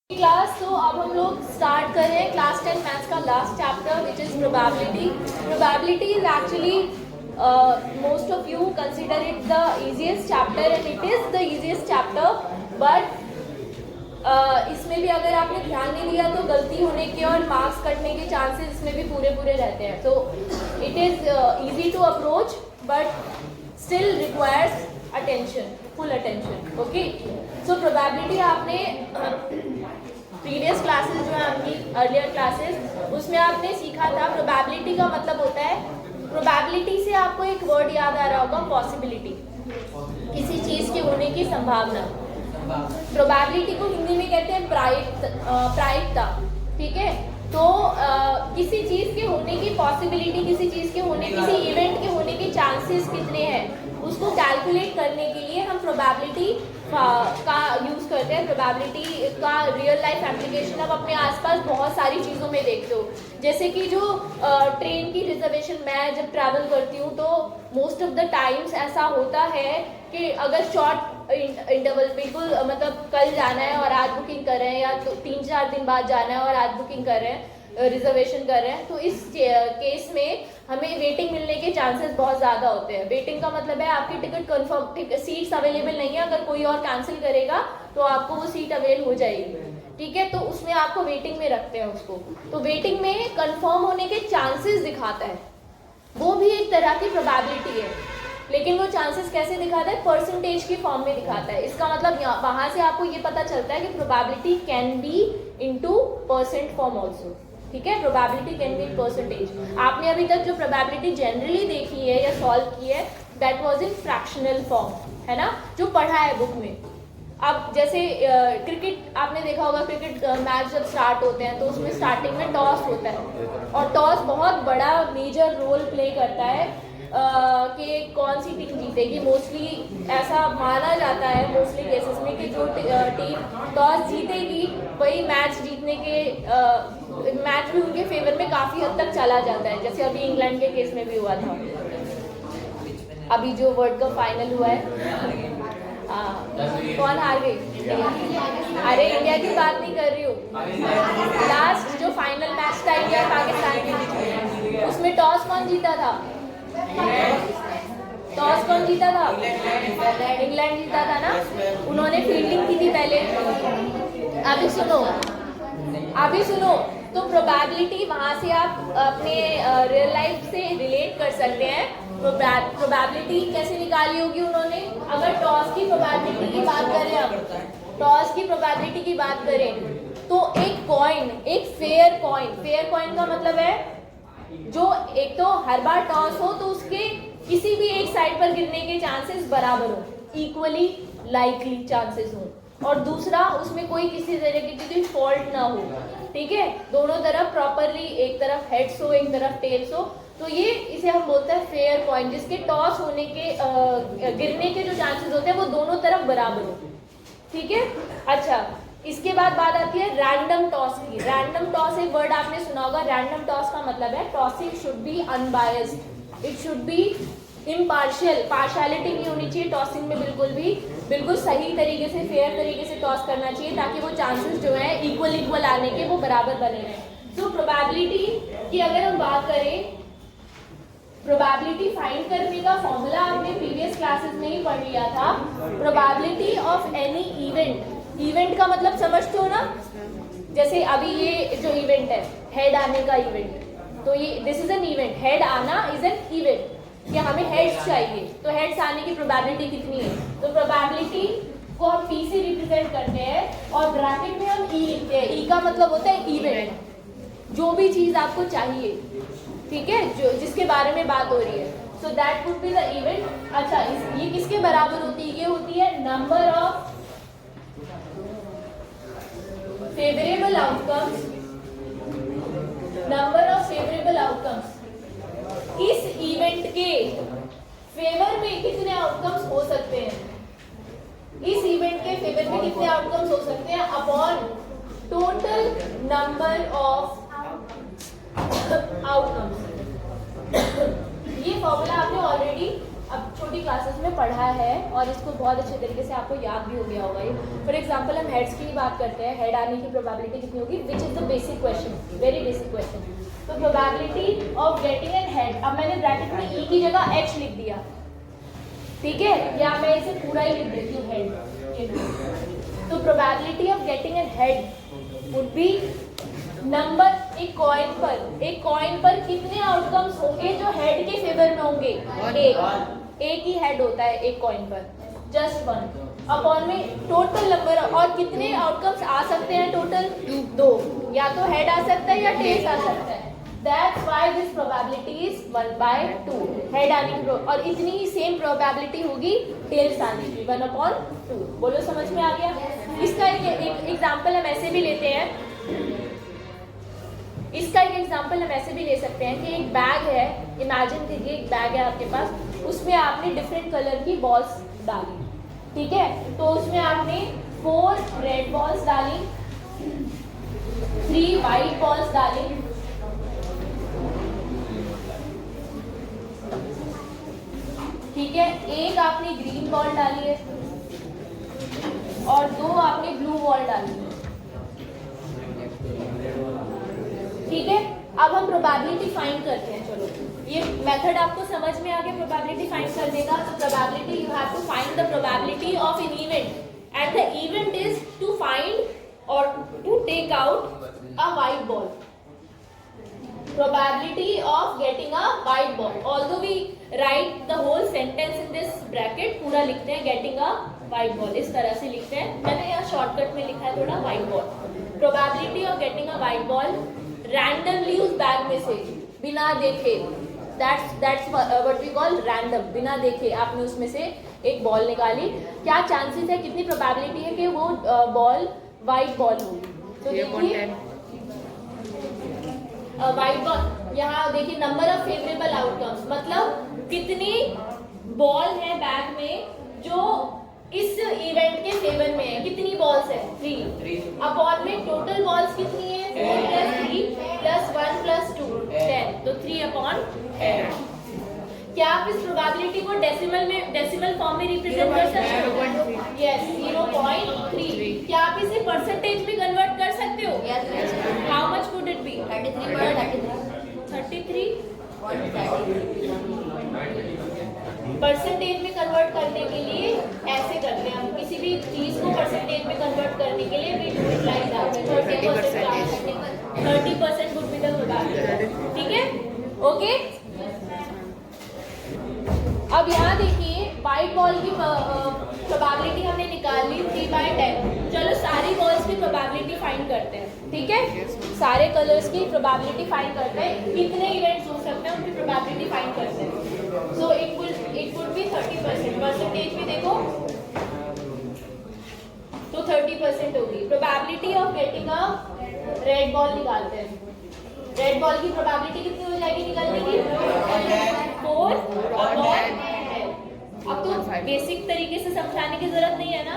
Class तो अब हम लोग स्टार्ट कर रहे हैं क्लास 10 मैथ्स का last chapter which is probability. Probability is actually most of you consider it the easiest chapter and it is the easiest chapter but इसमें भी अगर आपने ध्यान नहीं दिया तो गलती होने के और मार्क्स कटने के चांसेस इसमें भी पूरे रहते हैं. तो it is easy to approach but still requires attention, full attention. Okay, so probability आपने प्रीवियस क्लासेस जो है आपकी अर्लियर क्लासेस उसमें आपने सीखा था. प्रोबेबिलिटी का मतलब होता है, प्रोबेबिलिटी से आपको एक वर्ड याद आ रहा होगा, पॉसिबिलिटी, किसी चीज के होने की संभावना. प्रोबेबिलिटी को हिंदी में कहते हैं प्रायिकता. ठीक है, तो किसी चीज के होने की पॉसिबिलिटी, किसी चीज के होने, किसी इवेंट के होने के चांसेस कितने हैं उसको कैलकुलेट करने के लिए हम प्रोबेबिलिटी का यूज करते हैं. प्रोबेबिलिटी का रियल लाइफ एप्लीकेशन आप अपने आसपास बहुत सारी चीज़ों में देखते हो. जैसे कि जो ट्रेन की रिजर्वेशन, मैं जब ट्रैवल करती हूँ तो मोस्ट ऑफ द टाइम्स ऐसा होता है कि अगर शॉर्ट इंटरवल, बिल्कुल मतलब कल जाना है और आज बुकिंग कर रहे हैं, या तो 3-4 दिन बाद जाना है और आज बुकिंग कर रहे हैं, रिजर्वेशन कर रहे हैं, तो इस केस में हमें वेटिंग मिलने के चांसेस बहुत ज़्यादा होते हैं. वेटिंग का मतलब है आपकी टिकट कंफर्म, सीट्स अवेलेबल नहीं है, अगर कोई और कैंसिल करेगा तो आपको वो सीट अवेल हो जाएगी. ठीक है, तो उसमें आपको वेटिंग में रखते हैं उसको. तो वेटिंग में कंफर्म होने के चांसेस दिखाता है, वो भी एक तरह की प्रोबेबिलिटी है. लेकिन वो चांसेस कैसे दिखाता है? परसेंटेज की फॉर्म में दिखाता है. इसका मतलब वहां से आपको ये पता चलता है कि probability can be into percent form also. ठीक है, प्रोबेबिलिटी कैन बी परसेंटेज. आपने अभी तक जो प्रोबेबिलिटी जनरली देखी है या सॉल्व की है, that was in fractional form, है ना, जो पढ़ा है बुक में. अब जैसे क्रिकेट आपने देखा होगा, क्रिकेट मैच जब स्टार्ट होते हैं तो उसमें स्टार्टिंग में टॉस होता है और टॉस बहुत बड़ा मेजर रोल प्ले करता है कि कौन सी टीम जीतेगी. मोस्टली ऐसा माना जाता है मोस्टली केसेस में कि जो टीम टॉस जीतेगी वही मैच जीतने के मैच भी उनके फेवर में काफ़ी हद तक चला जाता है. जैसे अभी इंग्लैंड के केस में भी हुआ था, अभी जो वर्ल्ड कप फाइनल हुआ है. कौन हार गई? अरे इंडिया की बात नहीं कर रही हूँ. लास्ट जो फाइनल मैच था इंडिया पाकिस्तान के बीच में, उसमें टॉस कौन जीता था? टॉस कौन जीता था? इंग्लैंड जीता था ना. उन्होंने फील्डिंग की थी पहले. अभी सुनो. तो प्रोबेबिलिटी वहाँ से आप अपने रियल लाइफ से रिलेट कर सकते हैं. प्रोबेबिलिटी कैसे निकाली होगी उन्होंने? अगर टॉस की प्रोबेबिलिटी की बात करें, अब टॉस की प्रोबेबिलिटी की बात करें तो एक कॉइन, एक फेयर कॉइन का मतलब है जो एक तो हर बार टॉस हो तो उसके किसी भी एक साइड पर गिरने के चांसेस बराबर हो, इक्वली लाइकली चांसेस हो, और दूसरा उसमें कोई किसी तरीके की फॉल्ट ना हो. ठीक है, दोनों तरफ प्रॉपरली, एक तरफ हेड्स हो एक तरफ टेल्स हो. तो ये इसे हम बोलते हैं फेयर कॉइन, जिसके टॉस होने के गिरने के जो चांसेस होते हैं वो दोनों तरफ बराबर हो. ठीक है, अच्छा, इसके बाद बात आती है रैंडम टॉस की. रैंडम टॉस एक वर्ड आपने सुना होगा. रैंडम टॉस का मतलब है tossing should be unbiased, it should be impartial. Partiality नहीं होनी चाहिए टॉसिंग में, बिल्कुल सही तरीके से, फेयर तरीके से टॉस करना चाहिए ताकि वो चांसेस जो है इक्वल आने के वो बराबर बने रहें. तो प्रोबेबिलिटी की अगर हम बात करें, प्रोबेबिलिटी फाइंड करने का फॉर्मूला आपने प्रीवियस क्लासेस में ही पढ़ लिया था. प्रोबेबिलिटी ऑफ एनी इवेंट का मतलब समझते हो ना. जैसे अभी ये जो इवेंट है, हेड आने का इवेंट, तो ये this is an event. Head आना इज एन इवेंट कि हमें हेड्स चाहिए, तो हेड्स आने की प्रोबेबिलिटी कितनी है? तो प्रोबेबिलिटी को हम पी से रिप्रेजेंट करते हैं और ब्रैकेट में हम ई लिखते हैं. ई का मतलब होता है इवेंट, जो भी चीज आपको चाहिए. ठीक है, जो जिसके बारे में बात हो रही है, so that would be the event. अच्छा, ये किसके बराबर होती है? ये होती है number of favourable outcomes. Number of favourable outcomes, इस इवेंट के फेवर में कितने आउटकम्स हो सकते हैं, इस इवेंट के फेवर में कितने आउटकम्स हो सकते हैं, upon total number of outcomes. ये फॉर्मूला आपने ऑलरेडी अब छोटी क्लासेस में पढ़ा है और इसको बहुत अच्छे तरीके से आपको याद भी हो गया होगा ये। फॉर एग्जांपल हम हेड्स की बात करते हैं, हेड आने की प्रोबेबिलिटी कितनी होगी, which is the basic question, very basic question. तो probability of getting an head, अब मैंने ब्रैकेट में ई की जगह एच लिख दिया, ठीक है, या मैं इसे पूरा ही लिख देती हूँ हेड। तो probability of getting an head would be number, एक कॉइन पर कितने आउटकम्स होंगे जो हेड के फेवर में होंगे, एक ही हेड होता है एक कॉइन पर, जस्ट वन, अपॉन में टोटल नंबर, और कितने आउटकम्स आ सकते हैं टोटल, 2, या तो हेड आ सकता है या टेल्स आ सकता है। That's why this probability is 1/2, head आने की, और इतनी ही सेम प्रोबेबिलिटी होगी टेल्स आने की, 1/2। बोलो समझ में आ गया। इसका एक एग्जाम्पल हम ऐसे भी लेते हैं, इसका एक एग्जाम्पल हम ऐसे भी ले सकते हैं कि एक बैग है, इमेजिन कीजिए एक बैग है आपके पास, उसमें आपने डिफरेंट कलर की बॉल्स डाली, ठीक है, तो उसमें आपने 4 रेड बॉल्स डाली, 3 वाइट बॉल्स डाली, ठीक है, एक आपने ग्रीन बॉल डाली है और 2 आपने ब्लू बॉल डाली है, ठीक है। अब हम प्रोबेबिलिटी फाइंड करते हैं, चलो ये मेथड आपको समझ में आ गया प्रोबेबिलिटी फाइंड करने का। तो probability, you have to find the probability of an event and the event is to find और to take out a white ball. Probability of getting a white ball. Although we write the whole sentence in this bracket, पूरा लिखते हैं getting a white ball, इस तरह से लिखते हैं, मैंने यहाँ शॉर्टकट में लिखा है थोड़ा, white ball. Probability of getting a white ball randomly उस बैग में से बिना देखे, that's what we call random, बिना देखे आपने उसमें से एक बॉल निकाली, क्या चांसेस है, कितनी प्रोबेबिलिटी है कि वो बॉल वाइट बॉल होगी। तो देखिए वाइट बॉल, यहाँ देखिए नंबर ऑफ फेवरेबल आउटकम्स, मतलब कितनी बॉल है बैग में जो इस इवेंट के फेवर में है, कितनी बॉल्स है, 3, अपॉन में टोटल बॉल्स कितनी है, 4 + 3 + 1 + 2 10, तो 3/10। क्या आप इस प्रोबेबिलिटी को डेसिमल फॉर्म में रिप्रेजेंट कर सकते हो, यस, 0.3। क्या आप इसे परसेंटेज में कन्वर्ट कर सकते हो, how much would it be, 33। Percentage में कन्वर्ट करने के लिए ऐसे करते हैं हम, किसी भी चीज को परसेंटेज में कन्वर्ट करने के लिए we utilise that 30% would be the probability, ठीक है, ओके। अब यहाँ देखिए वाइट बॉल की प्रोबेबिलिटी हमने निकाल ली 3/10। चलो सारी बॉल्स की प्रोबेबिलिटी फाइंड करते हैं, ठीक है, सारे कलर्स की प्रोबेबिलिटी फाइंड करते हैं, कितने इवेंट्स हो सकते हैं उनकी प्रोबेबिलिटी फाइंड करते हैं। So it would be 30%, percentage में देखो तो 30% होगी। Probability of getting a red ball निकालते हैं, रेड बॉल की प्रोबेबिलिटी कितनी हो जाएगी निकालने की, 4/10। अब तो बेसिक तरीके से समझाने की जरूरत नहीं है ना,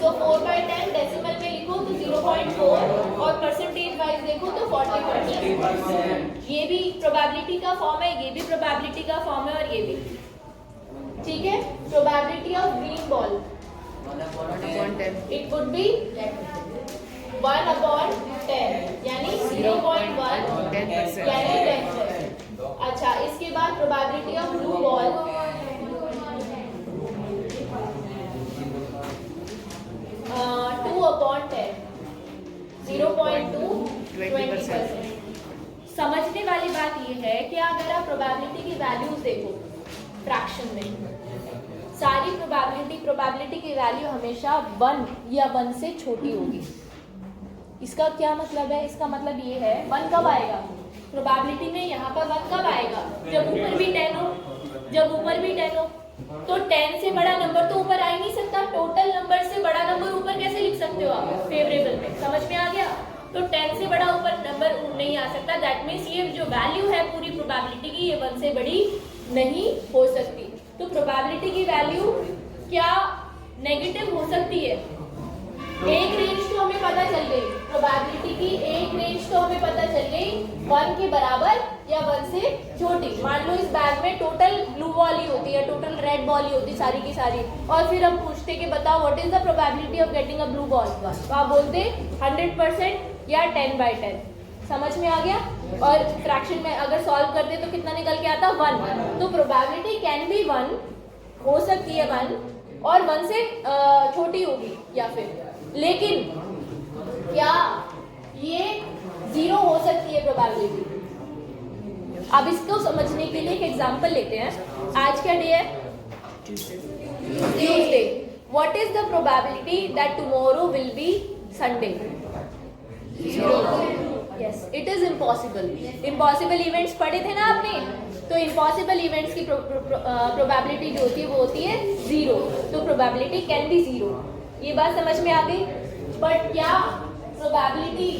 सो 4/10 डेसिमल में लिखो तो 0.4 और परसेंटेज वाइज देखो तो 40%। ये भी प्रोबेबिलिटी का फॉर्म है, ये भी प्रोबेबिलिटी का फॉर्म है और ये भी, ठीक है। Probability of green ball, it would be 1/10 यानी 0.1 यानी 10%। अच्छा, इसके बाद प्रोबेबिलिटी ऑफ ब्लू बॉल, 2/10 0.2 20%। समझने वाली बात ये है कि अगर आप प्रोबेबिलिटी की वैल्यूज देखो फ्रैक्शन में, सारी प्रोबेबिलिटी की वैल्यू हमेशा 1 या 1 से छोटी होगी। इसका क्या मतलब है, इसका मतलब ये है 1 कब आएगा प्रोबेबिलिटी में, यहाँ पर 1 कब आएगा, जब ऊपर भी 10 हो, जब ऊपर भी 10 हो, तो 10 से बड़ा नंबर तो ऊपर आ ही नहीं सकता, टोटल नंबर से बड़ा नंबर ऊपर कैसे लिख सकते हो आप फेवरेबल में, समझ में आ गया। तो 10 से बड़ा ऊपर नंबर नहीं आ सकता, दैट मीन्स ये जो वैल्यू है पूरी प्रोबेबिलिटी की, ये 1 से बड़ी नहीं हो सकती। तो प्रोबेबिलिटी की वैल्यू क्या नेगेटिव हो सकती है, एक रेंज तो हमें पता चल गई, प्रोबेबिलिटी की एक रेंज तो हमें पता चल गई 1 के बराबर या 1 से छोटी। मान लो इस बैग में टोटल ब्लू बॉल ही होती है, टोटल रेड बॉल ही होती सारी की सारी, और फिर हम पूछते कि बताओ what is the probability of getting a blue ball, तो आप बोलते 100% या 10/10। समझ में आ गया? और फ्रैक्शन में अगर सॉल्व करते तो कितना निकल के आता? 1। तो प्रोबेबिलिटी कैन बी 1, हो सकती है 1, और 1 से छोटी होगी या फिर, लेकिन क्या ये 0 हो सकती है प्रोबेबिलिटी? अब इसको समझने के लिए एक एग्जांपल लेते हैं। आज क्या डे है? Tuesday. What is the probability that tomorrow will be Sunday? 0। Yes, it is impossible. Impossible events पढ़े थे ना आपने, तो इम्पॉसिबल इवेंट्स की प्रोबेबिलिटी जो होती है वो होती है 0। तो प्रोबेबिलिटी कैन बी 0। ये बात समझ में आ गई? बट क्या प्रोबेबिलिटी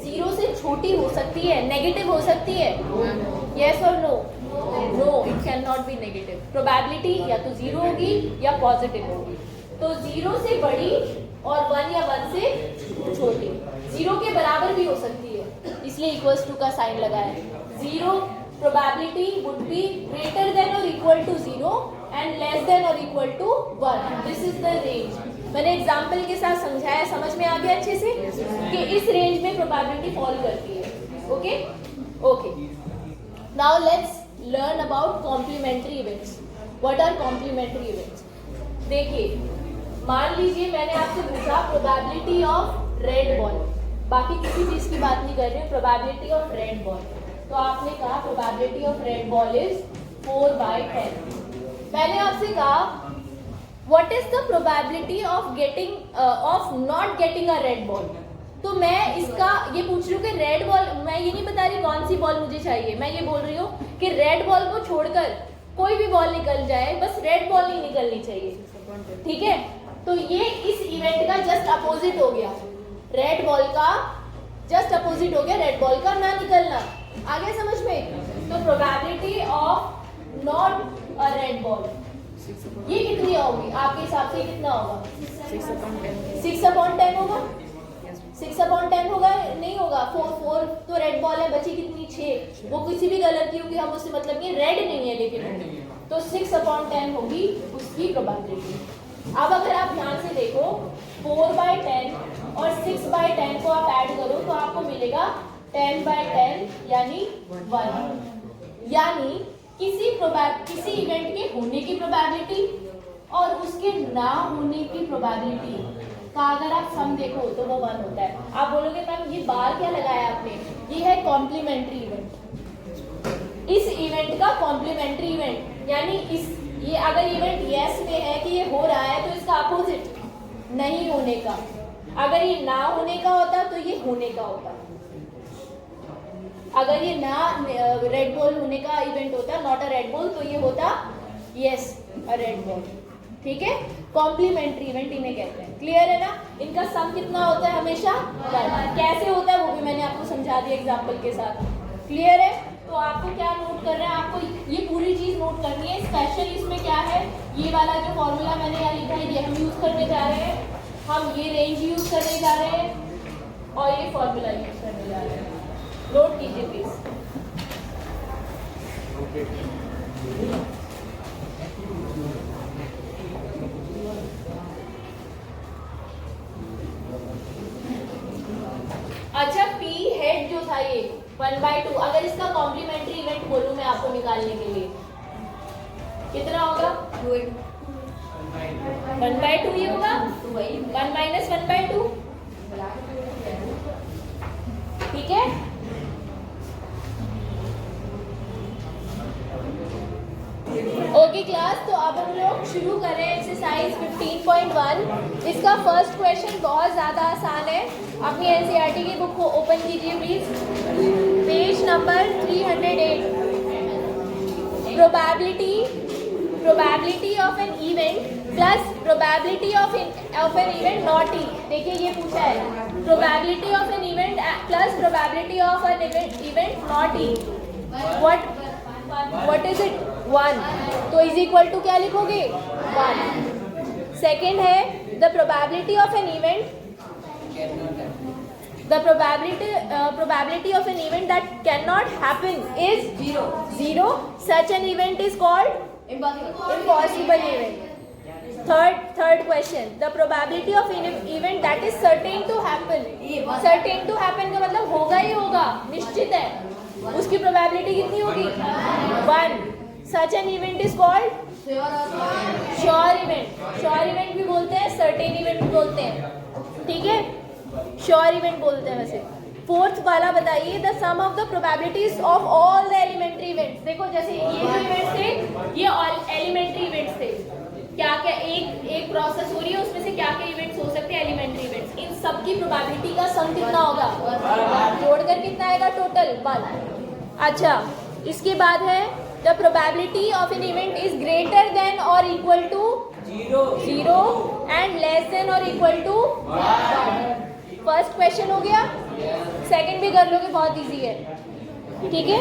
0 से छोटी हो सकती है, नेगेटिव हो सकती है? यस और no? No, it can not be negative. Probability या तो 0 होगी या पॉजिटिव होगी। तो 0 से बड़ी और 1 या 1 से छोटी। 0 के बराबर भी हो सकती है, इसलिए इक्वल्स टू का साइन लगाया है। 0 probability would be greater than और equal to 0 and less than और equal to 1। This is the range. मैंने एग्जाम्पल के साथ समझाया, समझ में आ गया अच्छे से कि इस रेंज में प्रोबेबिलिटी फॉल करती है। Okay okay, now let's learn about complementary events. What are complementary events? देखिए, मान लीजिए मैंने आपसे पूछा प्रोबेबिलिटी ऑफ रेड बॉल, बाकी किसी चीज की बात नहीं कर रही हूँ, प्रोबेबिलिटी ऑफ रेड बॉल। तो आपने कहा probability of red ball is 4/10। मैंने आपसे कहा what is the probability of getting off not getting a red ball. तो मैं इसका ये पूछ रही हूँ कि रेड बॉल, मैं ये नहीं बता रही कौन सी बॉल मुझे चाहिए, मैं ये बोल रही हूँ कि रेड बॉल को छोड़कर कोई भी बॉल निकल जाए, बस रेड बॉल नहीं निकलनी चाहिए। ठीक है, तो ये इस इवेंट का जस्ट अपोजिट हो गया। रेड बॉल का जस्ट अपोजिट हो गया रेड बॉल का ना निकलना। आ गया समझ में? तो probability of not a red ball ये कितनी होगी आपके हिसाब से? कितना होगा? 6/10 होगा? 6/10 होगा? नहीं होगा। 4 तो रेड बॉल है, बची कितनी? 6। वो किसी भी कलर की होगी, हम उससे मतलब नहीं, रेड नहीं है लेकिन, तो 6/10 होगी उसकी प्रोबेबिलिटी। अब अगर आप ध्यान से देखो 4/10 और 6/10 को आप ऐड करो तो आपको मिलेगा 10/10 यानी 1। यानी किसी इवेंट के होने की प्रोबेबिलिटी और उसके ना होने की प्रोबेबिलिटी का अगर आप सम देखो तो वो 1 होता है। आप बोलोगे मैम ये बार क्या लगाया आपने? ये है कॉम्प्लीमेंट्री इवेंट। इस इवेंट का कॉम्प्लीमेंट्री इवेंट यानी ये अगर इवेंट यस में है कि ये हो रहा है तो इसका अपोजिट नहीं होने का। अगर ये ना होने का होता तो ये होने का होता। अगर ये ना रेड बॉल होने का इवेंट होता, नॉट अ रेड बॉल, तो ये होता यस अ रेड बॉल। ठीक है, कॉम्प्लीमेंट्री इवेंट इन्हें कहते हैं। क्लियर है ना? इनका सम कितना होता है? हमेशा 1। कैसे होता है वो भी मैंने आपको समझा दिया एग्जाम्पल के साथ। क्लियर है? तो आपको क्या नोट करना है? आपको ये पूरी चीज नोट करनी है। स्पेशल इसमें क्या है, ये वाला जो फॉर्मूला मैंने यहाँ लिखा है ये हम यूज करने जा रहे हैं, हम ये रेंज यूज करने जा रहे हैं और ये फॉर्मूला यूज करने जा रहे हैं। नोट कीजिए प्लीज। अच्छा, पी हेड जो था ये 1/2, अगर इसका कॉम्प्लीमेंट्री इवेंट बोलूं मैं आपको निकालने के लिए कितना होगा? 1/2 ये होगा 1 - 1/2। ठीक है, ओके क्लास, तो अब हम लोग शुरू करें एक्सरसाइज 15.1। इसका फर्स्ट क्वेश्चन बहुत ज़्यादा आसान है। अपनी एनसीईआरटी की बुक को ओपन कीजिए please, page number 308। Probability of an event plus probability of an event not E. देखिए ये पूछा है, probability of an event plus probability of an event not E. What is it? 1। तो is equal to क्या लिखोगे? 1। Second है the probability of an event The probability of an event that cannot happen is zero. Such an event is called impossible event. Third question. The probability of an event that is certain to happen. Certain to happen का मतलब होगा ही होगा, निश्चित है. उसकी probability कितनी होगी? 1. Such an event is called sure event. Sure event भी बोलते हैं, सर्टेन इवेंट भी बोलते हैं. ठीक है, श्योर इवेंट बोलते हैं वैसे. फोर्थ वाला बताइए, the sum of the probabilities of all the elementary events. देखो जैसे ये जो इवेंट्स थे, ये ऑल एलिमेंट्री इवेंट्स थे. क्या क्या एक प्रोसेस हो रही है, उसमें से क्या क्या इवेंट्स हो सकते हैं, एलिमेंट्री इवेंट्स. इन सब की प्रोबेबिलिटी का सम कितना होगा, जोड़कर कितना आएगा टोटल 1. अच्छा, इसके बाद है the probability of an event is greater than or equal to 0 and less than or equal to 1. First question हो गया. सेकंड भी कर लोगे, बहुत इजी है. ठीक है.